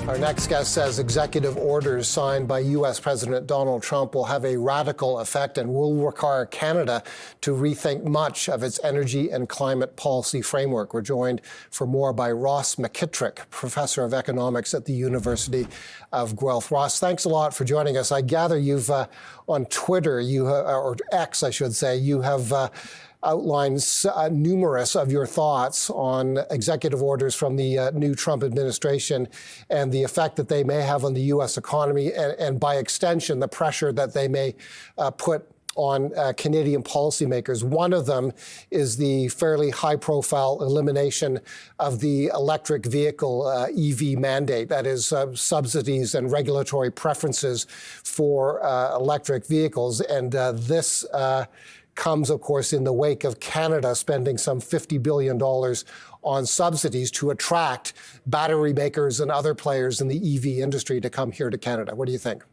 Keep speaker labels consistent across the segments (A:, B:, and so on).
A: Our next guest says executive orders signed by U.S. President Donald Trump will have a radical effect and will require Canada to rethink much of its energy and climate policy framework. We're joined for more by Ross McKitrick, professor of economics at the University of Guelph. Ross, thanks a lot for joining us. I gather you've, on Twitter, or X, I should say, you have outlines numerous of your thoughts on executive orders from the new Trump administration and the effect that they may have on the U.S. economy and by extension, the pressure that they may put on Canadian policymakers. One of them is the fairly high-profile elimination of the electric vehicle EV mandate, that is subsidies and regulatory preferences for electric vehicles. And this comes, of course, in the wake of Canada spending some $50 billion on subsidies to attract battery makers and other players in the EV industry to come here to Canada. What do you think?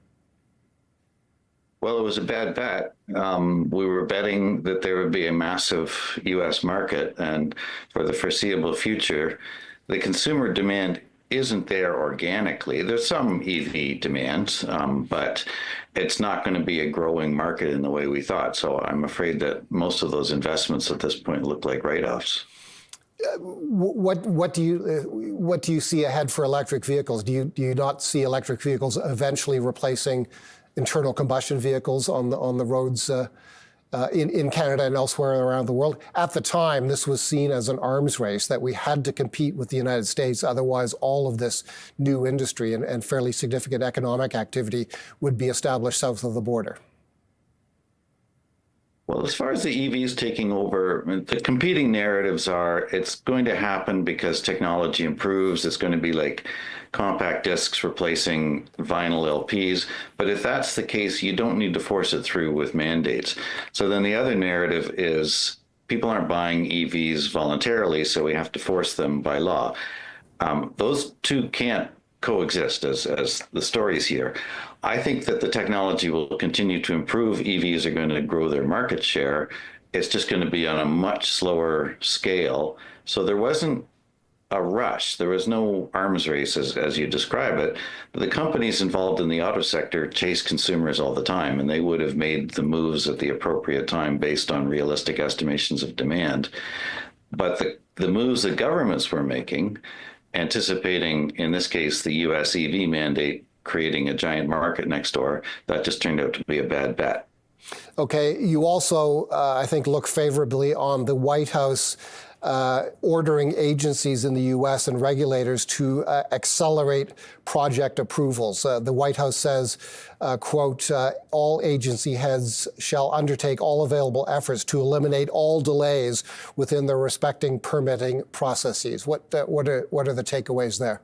B: Well, it was a bad bet. We were betting that there would be a massive U.S. market, and for the foreseeable future, the consumer demand isn't there organically. There's some EV demand, but it's not going to be a growing market in the way we thought. So I'm afraid that most of those investments at this point look like write-offs.
A: What do you see ahead for electric vehicles? Do you not see electric vehicles eventually replacing internal combustion vehicles on the roads in Canada and elsewhere around the world? At the time, this was seen as an arms race, that we had to compete with the United States. Otherwise, all of this new industry and fairly significant economic activity would be established south of the border.
B: Well, as far as the EVs taking over, the competing narratives are it's going to happen because technology improves. It's going to be like compact discs replacing vinyl LPs. But if that's the case, you don't need to force it through with mandates. So then the other narrative is people aren't buying EVs voluntarily, so we have to force them by law. Those two can't coexist as the stories here. I think that the technology will continue to improve. EVs are going to grow their market share. It's just going to be on a much slower scale. So there wasn't a rush. There was no arms race, as you describe it. The companies involved in the auto sector chase consumers all the time, and they would have made the moves at the appropriate time based on realistic estimations of demand. But the moves that governments were making, anticipating, in this case, the U.S. EV mandate creating a giant market next door, that just turned out to be a bad bet.
A: Okay. You also, I think, look favorably on the White House ordering agencies in the U.S. and regulators to accelerate project approvals. The White House says, quote, all agency heads shall undertake all available efforts to eliminate all delays within their respecting permitting processes. What are the takeaways there?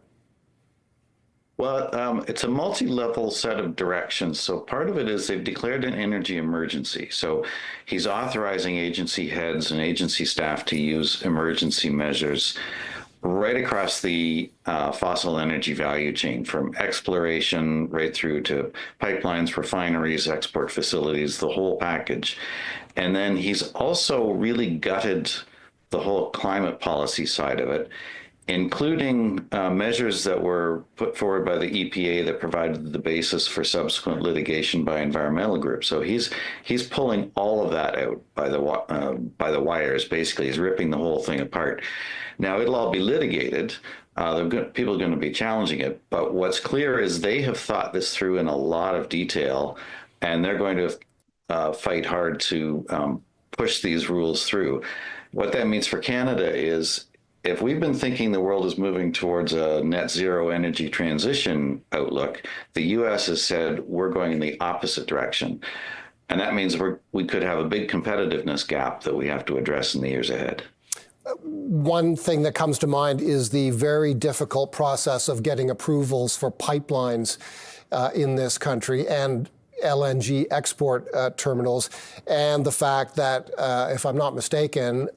B: Well, it's a multi-level set of directions. So part of it is they've declared an energy emergency. So he's authorizing agency heads and agency staff to use emergency measures right across the fossil energy value chain, from exploration right through to pipelines, refineries, export facilities, the whole package. And then he's also really gutted the whole climate policy side of it, including measures that were put forward by the EPA that provided the basis for subsequent litigation by environmental groups. So he's pulling all of that out by the wires. Basically, he's ripping the whole thing apart. Now it'll all be litigated. People are going to be challenging it. But what's clear is they have thought this through in a lot of detail, and they're going to fight hard to push these rules through. What that means for Canada is, if we've been thinking the world is moving towards a net zero energy transition outlook, the U.S. has said we're going in the opposite direction. And that means we could have a big competitiveness gap that we have to address in the years ahead.
A: One thing that comes to mind is the very difficult process of getting approvals for pipelines in this country and LNG export terminals, and the fact that, if I'm not mistaken,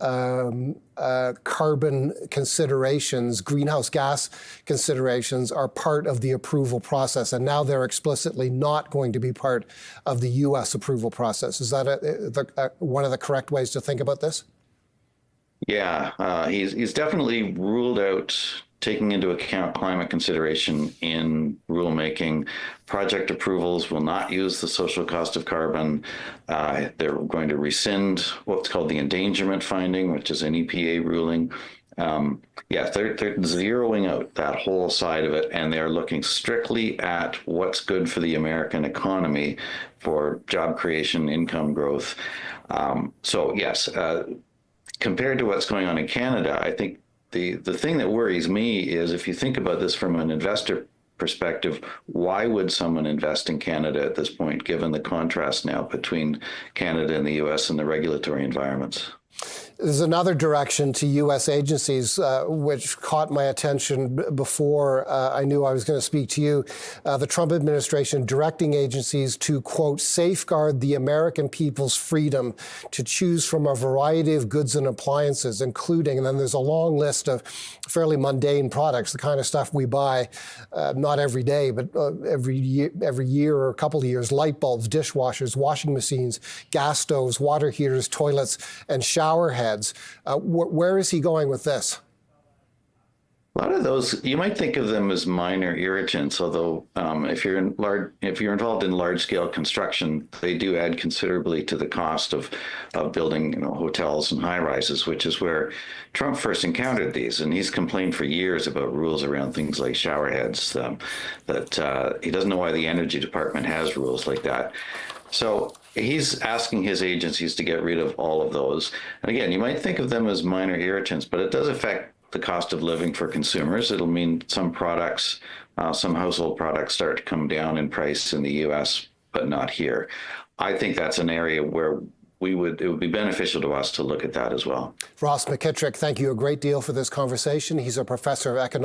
A: carbon considerations, greenhouse gas considerations are part of the approval process, and now they're explicitly not going to be part of the U.S. approval process. Is that one of the correct ways to think about this?
B: Yeah, he's definitely ruled out taking into account climate consideration in rulemaking. Project approvals will not use the social cost of carbon. They're going to rescind what's called the endangerment finding, which is an EPA ruling. They're zeroing out that whole side of it, and they're looking strictly at what's good for the American economy for job creation, income growth. Compared to what's going on in Canada, I think the thing that worries me is if you think about this from an investor perspective, why would someone invest in Canada at this point, given the contrast now between Canada and the U.S. and the regulatory environments?
A: There's another direction to U.S. agencies which caught my attention before I knew I was going to speak to you. The Trump administration directing agencies to, quote, safeguard the American people's freedom to choose from a variety of goods and appliances, including, and then there's a long list of fairly mundane products, the kind of stuff we buy not every day, but every year or a couple of years, light bulbs, dishwashers, washing machines, gas stoves, water heaters, toilets, and shower heads. Where is he going with this?
B: A lot of those, you might think of them as minor irritants, although if you're involved in large-scale construction, they do add considerably to the cost of building, hotels and high-rises, which is where Trump first encountered these, and he's complained for years about rules around things like shower heads. That he doesn't know why the Energy Department has rules like that. So he's asking his agencies to get rid of all of those. And again, you might think of them as minor irritants, but it does affect the cost of living for consumers. It'll mean some products, some household products start to come down in price in the U.S., but not here. I think that's an area where it would be beneficial to us to look at that as well.
A: Ross McKitrick, thank you a great deal for this conversation. He's a professor of economics